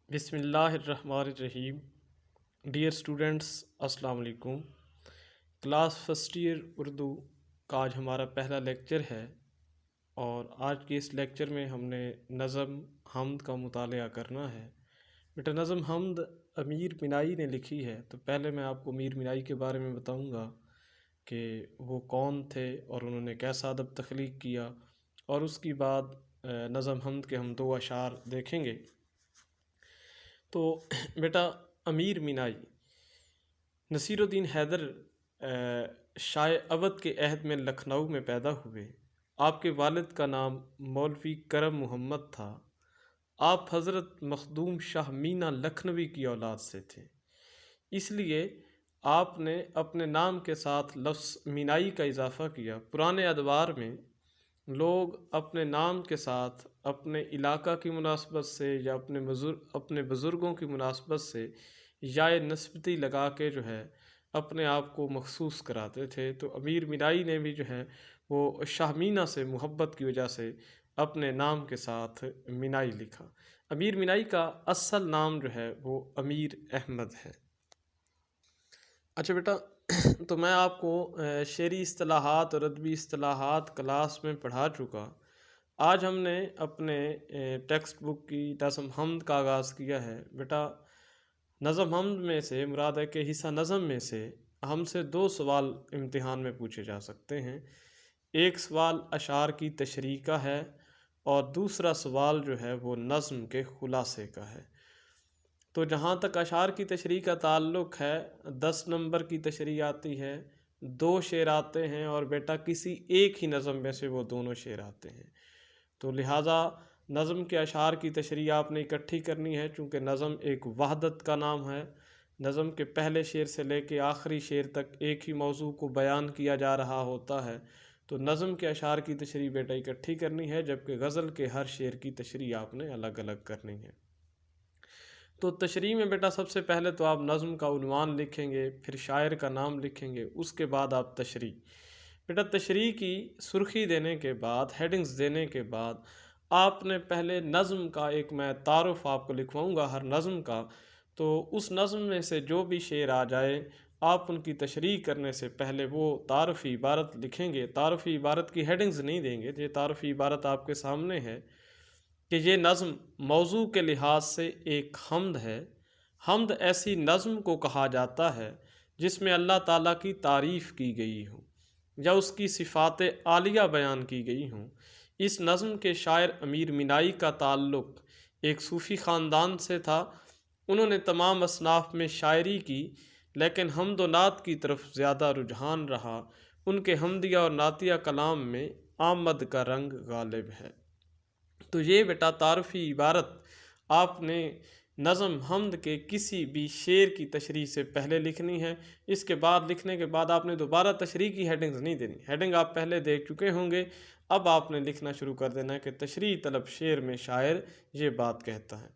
بسم اللہ الرحمن الرحیم۔ ڈیئر اسٹوڈنٹس، السلام علیکم۔ کلاس فرسٹ ایئر اردو کا آج ہمارا پہلا لیکچر ہے، اور آج کے اس لیکچر میں ہم نے نظم حمد کا مطالعہ کرنا ہے۔ بیٹا نظم حمد امیر مینائی نے لکھی ہے، تو پہلے میں آپ کو امیر مینائی کے بارے میں بتاؤں گا کہ وہ کون تھے اور انہوں نے کیسا ادب تخلیق کیا، اور اس کی بعد نظم حمد کے ہم دو اشعار دیکھیں گے۔ تو بیٹا امیر مینائی نصیر الدین حیدر شاہ اودھ کے عہد میں لکھنؤ میں پیدا ہوئے۔ آپ کے والد کا نام مولوی کرم محمد تھا۔ آپ حضرت مخدوم شاہ مینا لکھنوی کی اولاد سے تھے، اس لیے آپ نے اپنے نام کے ساتھ لفظ مینائی کا اضافہ کیا۔ پرانے ادوار میں لوگ اپنے نام کے ساتھ اپنے علاقہ کی مناسبت سے یا اپنے بزرگوں کی مناسبت سے یا نسبتی لگا کے اپنے آپ کو مخصوص کراتے تھے۔ تو امیر مینائی نے بھی وہ شاہ مینا سے محبت کی وجہ سے اپنے نام کے ساتھ مینائی لکھا۔ امیر مینائی کا اصل نام وہ امیر احمد ہے۔ اچھا بیٹا، تو میں آپ کو شعری اصطلاحات اور ادبی اصطلاحات کلاس میں پڑھا چکا۔ آج ہم نے اپنے ٹیکسٹ بک کی نظم حمد کا آغاز کیا ہے۔ بیٹا نظم حمد میں سے مراد ہے کہ حصہ نظم میں سے ہم سے دو سوال امتحان میں پوچھے جا سکتے ہیں۔ ایک سوال اشعار کی تشریح کا ہے، اور دوسرا سوال وہ نظم کے خلاصے کا ہے۔ تو جہاں تک اشعار کی تشریح کا تعلق ہے، 10 نمبر کی تشریح آتی ہے، 2 شعر آتے ہیں، اور بیٹا کسی ایک ہی نظم میں سے وہ دونوں شعر آتے ہیں۔ تو لہٰذا نظم کے اشعار کی تشریح آپ نے اکٹھی کرنی ہے، چونکہ نظم ایک وحدت کا نام ہے۔ نظم کے پہلے شعر سے لے کے آخری شعر تک ایک ہی موضوع کو بیان کیا جا رہا ہوتا ہے، تو نظم کے اشعار کی تشریح بیٹا اکٹھی کرنی ہے، جبکہ غزل کے ہر شعر کی تشریح آپ نے الگ الگ کرنی ہے۔ تو تشریح میں بیٹا سب سے پہلے تو آپ نظم کا عنوان لکھیں گے، پھر شاعر کا نام لکھیں گے، اس کے بعد آپ تشریح۔ بیٹا تشریح کی سرخی دینے کے بعد، ہیڈنگز دینے کے بعد، آپ نے پہلے نظم کا ایک میں تعارف آپ کو لکھواؤں گا ہر نظم کا۔ تو اس نظم میں سے جو بھی شعر آ جائے، آپ ان کی تشریح کرنے سے پہلے وہ تعارفی عبارت لکھیں گے۔ تعارفی عبارت کی ہیڈنگز نہیں دیں گے، یہ تعارفی عبارت آپ کے سامنے ہے کہ یہ نظم موضوع کے لحاظ سے ایک حمد ہے۔ حمد ایسی نظم کو کہا جاتا ہے جس میں اللہ تعالیٰ کی تعریف کی گئی ہو یا اس کی صفات عالیہ بیان کی گئی ہوں۔ اس نظم کے شاعر امیر مینائی کا تعلق ایک صوفی خاندان سے تھا۔ انہوں نے تمام اصناف میں شاعری کی، لیکن حمد و نعت کی طرف زیادہ رجحان رہا۔ ان کے حمدیہ اور نعتیہ کلام میں آمد کا رنگ غالب ہے۔ تو یہ بیٹا تعارفی عبارت آپ نے نظم حمد کے کسی بھی شعر کی تشریح سے پہلے لکھنی ہے۔ اس کے بعد لکھنے کے بعد آپ نے دوبارہ تشریح کی ہیڈنگز نہیں دینی۔ ہیڈنگ آپ پہلے دیکھ چکے ہوں گے، اب آپ نے لکھنا شروع کر دینا ہے کہ تشریح طلب شعر میں شاعر یہ بات کہتا ہے۔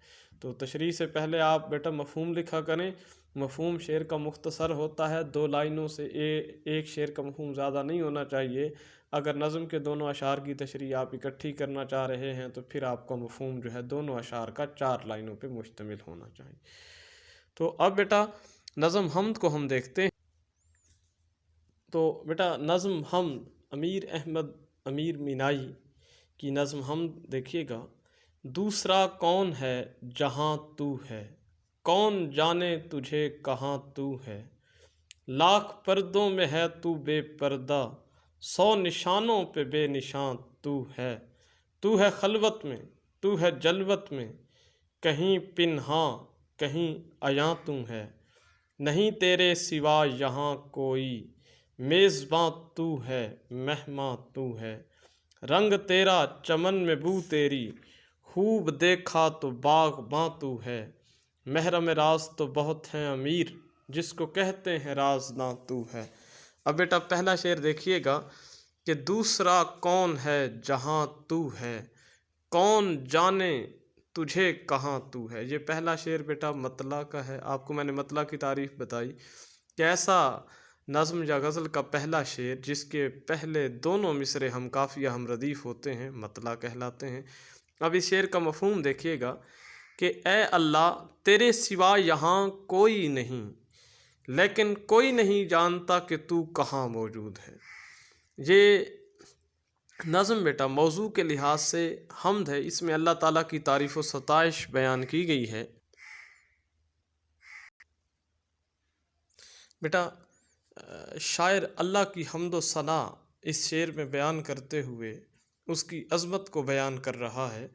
تو تشریح سے پہلے آپ بیٹا مفہوم لکھا کریں۔ مفہوم شعر کا مختصر ہوتا ہے، 2 لائنوں سے ایک شعر کا مفہوم زیادہ نہیں ہونا چاہیے۔ اگر نظم کے دونوں اشعار کی تشریح آپ اکٹھی کرنا چاہ رہے ہیں تو پھر آپ کا مفہوم دونوں اشعار کا 4 لائنوں پہ مشتمل ہونا چاہیے۔ تو اب بیٹا نظم حمد کو ہم دیکھتے ہیں۔ تو بیٹا نظم حمد امیر احمد امیر مینائی کی نظم حمد دیکھیے گا۔ دوسرا کون ہے جہاں تو ہے، کون جانے تجھے کہاں تو ہے، لاکھ پردوں میں ہے تو بے پردہ، 100 نشانوں پہ بے نشان تو ہے خلوت میں، تو ہے جلوت میں، کہیں پنہاں کہیں عیاں تو ہے، نہیں تیرے سوا یہاں کوئی، میزباں تو ہے مہماں تو ہے، رنگ تیرا چمن میں بو تیری، خوب دیکھا تو باغباں تو ہے، محرم راز تو بہت ہیں امیر، جس کو کہتے ہیں رازداں تو ہے۔ اب بیٹا پہلا شعر دیکھیے گا کہ دوسرا کون ہے جہاں تو ہے، کون جانے تجھے کہاں تو ہے۔ یہ پہلا شعر بیٹا مطلع کا ہے۔ آپ کو میں نے مطلع کی تعریف بتائی کہ ایسا نظم یا غزل کا پہلا شعر جس کے پہلے دونوں مصرے ہم قافیہ ہم ردیف ہوتے ہیں مطلع کہلاتے ہیں۔ اب اس شعر کا مفہوم دیکھیے گا کہ اے اللہ تیرے سوا یہاں کوئی نہیں، لیکن کوئی نہیں جانتا کہ تو کہاں موجود ہے۔ یہ نظم بیٹا موضوع کے لحاظ سے حمد ہے، اس میں اللہ تعالیٰ کی تعریف و ستائش بیان کی گئی ہے۔ بیٹا شاعر اللہ کی حمد و ثنا اس شعر میں بیان کرتے ہوئے اس کی عظمت کو بیان کر رہا ہے۔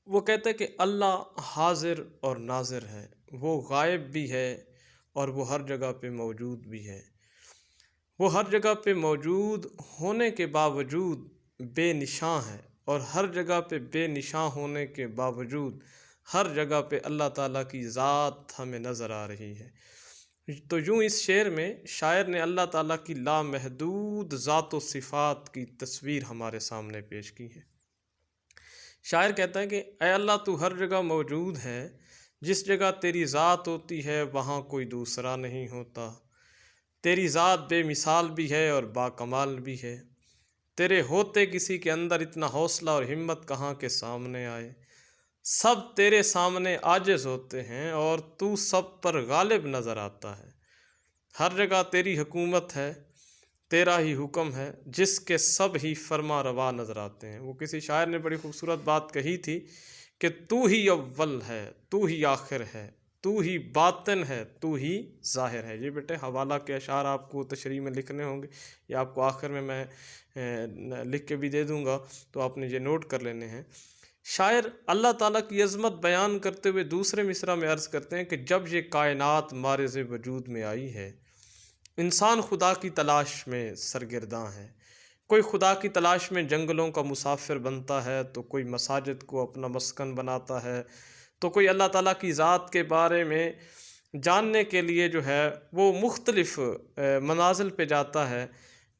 وہ کہتے کہ اللہ حاضر اور ناظر ہے، وہ غائب بھی ہے اور وہ ہر جگہ پہ موجود بھی ہے۔ وہ ہر جگہ پہ موجود ہونے کے باوجود بے نشاں ہے، اور ہر جگہ پہ بے نشاں ہونے کے باوجود ہر جگہ پہ اللہ تعالیٰ کی ذات ہمیں نظر آ رہی ہے۔ تو یوں اس شعر میں شاعر نے اللہ تعالیٰ کی لامحدود ذات و صفات کی تصویر ہمارے سامنے پیش کی ہے۔ شاعر کہتا ہے کہ اے اللہ تو ہر جگہ موجود ہے، جس جگہ تیری ذات ہوتی ہے وہاں کوئی دوسرا نہیں ہوتا۔ تیری ذات بے مثال بھی ہے اور با کمال بھی ہے۔ تیرے ہوتے کسی کے اندر اتنا حوصلہ اور ہمت کہاں کے سامنے آئے۔ سب تیرے سامنے عاجز ہوتے ہیں اور تو سب پر غالب نظر آتا ہے۔ ہر جگہ تیری حکومت ہے، تیرا ہی حکم ہے، جس کے سب ہی فرما روا نظر آتے ہیں۔ وہ کسی شاعر نے بڑی خوبصورت بات کہی تھی کہ تو ہی اول ہے، تو ہی آخر ہے، تو ہی باطن ہے، تو ہی ظاہر ہے۔ یہ بیٹے حوالہ کے اشعار آپ کو تشریح میں لکھنے ہوں گے، یا آپ کو آخر میں لکھ کے بھی دے دوں گا، تو آپ نے یہ نوٹ کر لینے ہیں۔ شاعر اللہ تعالیٰ کی عظمت بیان کرتے ہوئے دوسرے مصرع میں عرض کرتے ہیں کہ جب یہ کائنات مارز وجود میں آئی ہے، انسان خدا کی تلاش میں سرگرداں ہے۔ کوئی خدا کی تلاش میں جنگلوں کا مسافر بنتا ہے، تو کوئی مساجد کو اپنا مسکن بناتا ہے، تو کوئی اللہ تعالیٰ کی ذات کے بارے میں جاننے کے لیے جو ہے وہ مختلف منازل پہ جاتا ہے،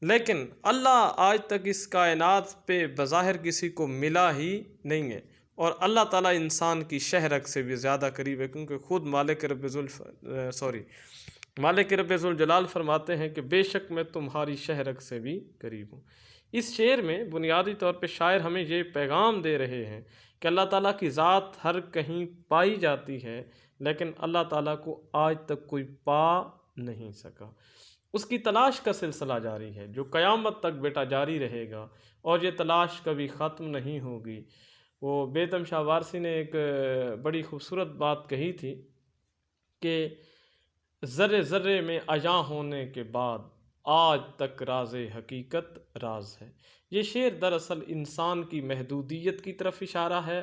لیکن اللہ آج تک اس کائنات پہ بظاہر کسی کو ملا ہی نہیں ہے۔ اور اللہ تعالیٰ انسان کی شہرک سے بھی زیادہ قریب ہے، کیونکہ خود مالک رب ذوالجلال فرماتے ہیں کہ بے شک میں تمہاری شہرک سے بھی قریب ہوں۔ اس شعر میں بنیادی طور پہ شاعر ہمیں یہ پیغام دے رہے ہیں کہ اللہ تعالیٰ کی ذات ہر کہیں پائی جاتی ہے، لیکن اللہ تعالیٰ کو آج تک کوئی پا نہیں سکا۔ اس کی تلاش کا سلسلہ جاری ہے، جو قیامت تک بیٹا جاری رہے گا، اور یہ تلاش کبھی ختم نہیں ہوگی۔ وہ بیدم شاہ وارسی نے ایک بڑی خوبصورت بات کہی تھی کہ ذرے ذرے میں عیاں ہونے کے بعد آج تک راز حقیقت راز ہے۔ یہ شعر دراصل انسان کی محدودیت کی طرف اشارہ ہے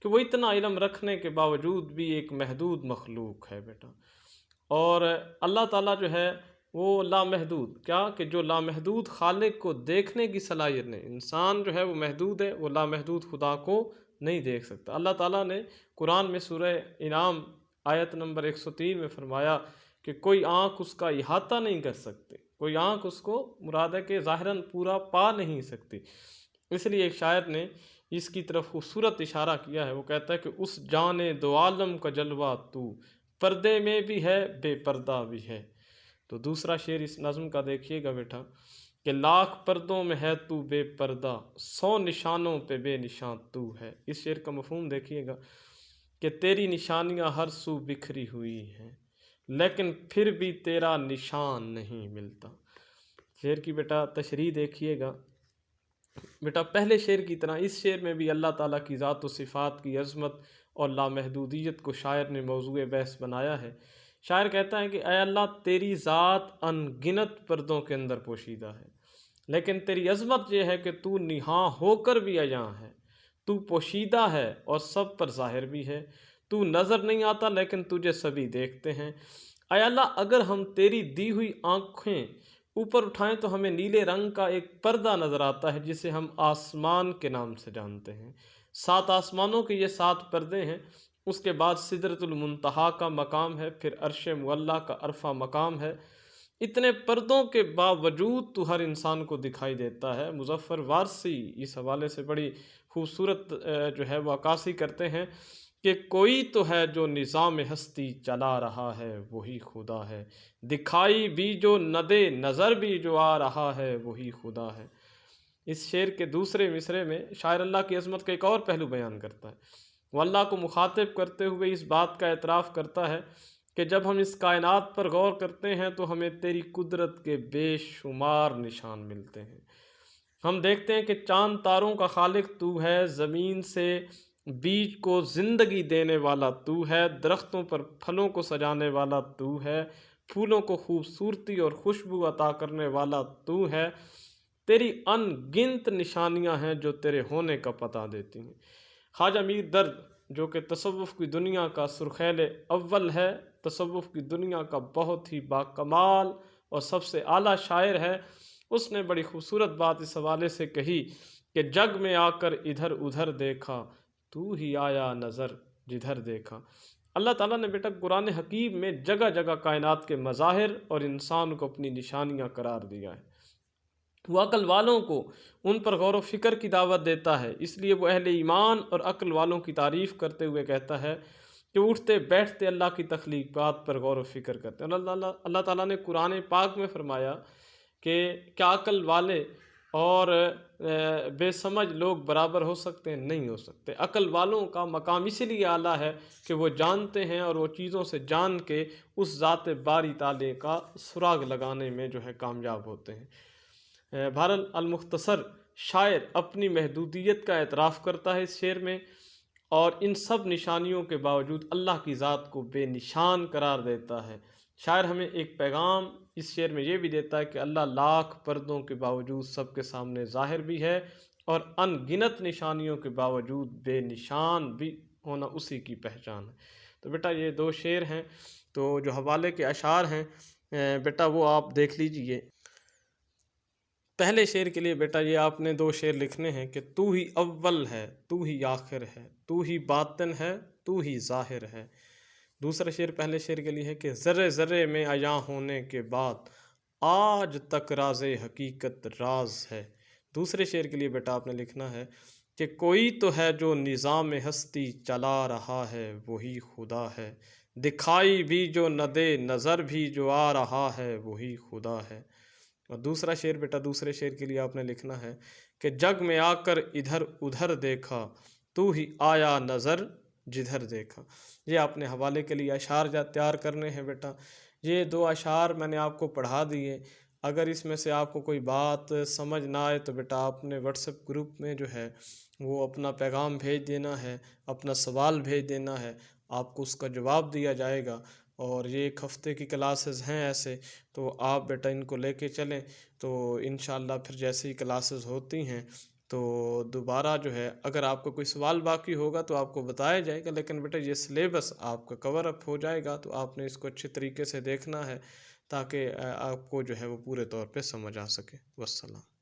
کہ وہ اتنا علم رکھنے کے باوجود بھی ایک محدود مخلوق ہے بیٹا، اور اللہ تعالیٰ جو ہے وہ لامحدود، کیا کہ جو لامحدود خالق کو دیکھنے کی صلاحیت نہیں، انسان جو ہے وہ محدود ہے، وہ لامحدود خدا کو نہیں دیکھ سکتا۔ اللہ تعالیٰ نے قرآن میں سورہ انعام آیت نمبر 103 میں فرمایا کہ کوئی آنکھ اس کا احاطہ نہیں کر سکتے، کوئی آنکھ اس کو مراد ہے کہ ظاہراً پورا پا نہیں سکتی۔ اس لیے ایک شاعر نے اس کی طرف خوبصورت اشارہ کیا ہے، وہ کہتا ہے کہ اس جان دو عالم کا جلوہ تو پردے میں بھی ہے بے پردہ بھی ہے۔ تو دوسرا شعر اس نظم کا دیکھیے گا بیٹا کہ لاکھ پردوں میں ہے تو بے پردہ، 100 نشانوں پہ بے نشان تو ہے۔ اس شعر کا مفہوم دیکھیے گا کہ تیری نشانیاں ہر سو بکھری ہوئی ہیں، لیکن پھر بھی تیرا نشان نہیں ملتا۔ شعر کی بیٹا تشریح دیکھیے گا بیٹا، پہلے شعر کی طرح اس شعر میں بھی اللہ تعالیٰ کی ذات و صفات کی عظمت اور لامحدودیت کو شاعر نے موضوع بحث بنایا ہے۔ شاعر کہتا ہے کہ اے اللہ تیری ذات ان گنت پردوں کے اندر پوشیدہ ہے، لیکن تیری عظمت یہ ہے کہ تو نہاں ہو کر بھی عیاں ہے، تو پوشیدہ ہے اور سب پر ظاہر بھی ہے، تو نظر نہیں آتا لیکن تجھے سبھی دیکھتے ہیں۔ اے اللہ اگر ہم تیری دی ہوئی آنکھیں اوپر اٹھائیں تو ہمیں نیلے رنگ کا ایک پردہ نظر آتا ہے، جسے ہم آسمان کے نام سے جانتے ہیں۔ 7 آسمانوں کے یہ 7 پردے ہیں، اس کے بعد سدرۃ المنتہا کا مقام ہے، پھر عرش معلیٰ کا عرفہ مقام ہے۔ اتنے پردوں کے باوجود تو ہر انسان کو دکھائی دیتا ہے۔ مظفر وارسی اس حوالے سے بڑی خوبصورت جو ہے وہ عکاسی کرتے ہیں کہ کوئی تو ہے جو نظام ہستی چلا رہا ہے وہی خدا ہے، دکھائی بھی جو نہ دے نظر بھی جو آ رہا ہے وہی خدا ہے۔ اس شعر کے دوسرے مصرعے میں شاعر اللہ کی عظمت کا ایک اور پہلو بیان کرتا ہے وہ اللہ کو مخاطب کرتے ہوئے اس بات کا اعتراف کرتا ہے کہ جب ہم اس کائنات پر غور کرتے ہیں تو ہمیں تیری قدرت کے بے شمار نشان ملتے ہیں۔ ہم دیکھتے ہیں کہ چاند تاروں کا خالق تو ہے، زمین سے بیج کو زندگی دینے والا تو ہے، درختوں پر پھلوں کو سجانے والا تو ہے، پھولوں کو خوبصورتی اور خوشبو عطا کرنے والا تو ہے۔ تیری ان گنت نشانیاں ہیں جو تیرے ہونے کا پتہ دیتی ہیں۔ خواجہ میر درد جو کہ تصوف کی دنیا کا سرخیل اول ہے، تصوف کی دنیا کا بہت ہی باکمال اور سب سے اعلیٰ شاعر ہے، اس نے بڑی خوبصورت بات اس حوالے سے کہی کہ جگ میں آ کر ادھر ادھر دیکھا، تو ہی آیا نظر جدھر دیکھا۔ اللہ تعالیٰ نے بیٹا قرآن حکیم میں جگہ جگہ کائنات کے مظاہر اور انسان کو اپنی نشانیاں قرار دیا ہے۔ وہ عقل والوں کو ان پر غور و فکر کی دعوت دیتا ہے، اس لیے وہ اہل ایمان اور عقل والوں کی تعریف کرتے ہوئے کہتا ہے کہ اٹھتے بیٹھتے اللہ کی تخلیقات پر غور و فکر کرتے ہیں۔ اللہ تعالیٰ نے قرآن پاک میں فرمایا کہ کیا عقل والے اور بے سمجھ لوگ برابر ہو سکتے ہیں؟ نہیں ہو سکتے۔ عقل والوں کا مقام اسی لیے اعلیٰ ہے کہ وہ جانتے ہیں اور وہ چیزوں سے جان کے اس ذات باری تعالیٰ کا سراغ لگانے میں جو ہے کامیاب ہوتے ہیں۔ بہرحال المختصر شاعر اپنی محدودیت کا اعتراف کرتا ہے اس شعر میں، اور ان سب نشانیوں کے باوجود اللہ کی ذات کو بے نشان قرار دیتا ہے۔ شاعر ہمیں ایک پیغام اس شعر میں یہ بھی دیتا ہے کہ اللہ لاکھ پردوں کے باوجود سب کے سامنے ظاہر بھی ہے، اور ان گنت نشانیوں کے باوجود بے نشان بھی ہونا اسی کی پہچان ہے۔ تو بیٹا یہ دو شعر ہیں، تو جو حوالے کے اشعار ہیں بیٹا وہ آپ دیکھ لیجئے۔ پہلے شعر کے لیے بیٹا یہ آپ نے دو شعر لکھنے ہیں کہ تو ہی اول ہے، تو ہی آخر ہے، تو ہی باطن ہے، تو ہی ظاہر ہے۔ دوسرا شعر پہلے شعر کے لیے ہے کہ ذرے ذرے میں عیاں ہونے کے بعد آج تک راز حقیقت راز ہے۔ دوسرے شعر کے لیے بیٹا آپ نے لکھنا ہے کہ کوئی تو ہے جو نظام ہستی چلا رہا ہے، وہی خدا ہے، دکھائی بھی جو نہ دے نظر بھی جو آ رہا ہے، وہی خدا ہے۔ اور دوسرا شعر بیٹا دوسرے شعر کے لیے آپ نے لکھنا ہے کہ جگ میں آ کر ادھر ادھر دیکھا، تو ہی آیا نظر جدھر دیکھا۔ یہ آپ نے حوالے کے لیے اشعار تیار کرنے ہیں بیٹا۔ یہ دو اشعار میں نے آپ کو پڑھا دیے، اگر اس میں سے آپ کو کوئی بات سمجھ نہ آئے تو بیٹا آپ نے واٹس ایپ گروپ میں جو ہے وہ اپنا پیغام بھیج دینا ہے، اپنا سوال بھیج دینا ہے، آپ کو اس کا جواب دیا جائے گا۔ اور یہ ایک ہفتے کی کلاسز ہیں ایسے، تو آپ بیٹا ان کو لے کے چلیں، تو انشاءاللہ پھر جیسے ہی کلاسز ہوتی ہیں تو دوبارہ جو ہے اگر آپ کو کوئی سوال باقی ہوگا تو آپ کو بتایا جائے گا، لیکن بیٹا یہ سلیبس آپ کا کور اپ ہو جائے گا، تو آپ نے اس کو اچھے طریقے سے دیکھنا ہے تاکہ آپ کو جو ہے وہ پورے طور پہ سمجھ آ سکے۔ والسلام۔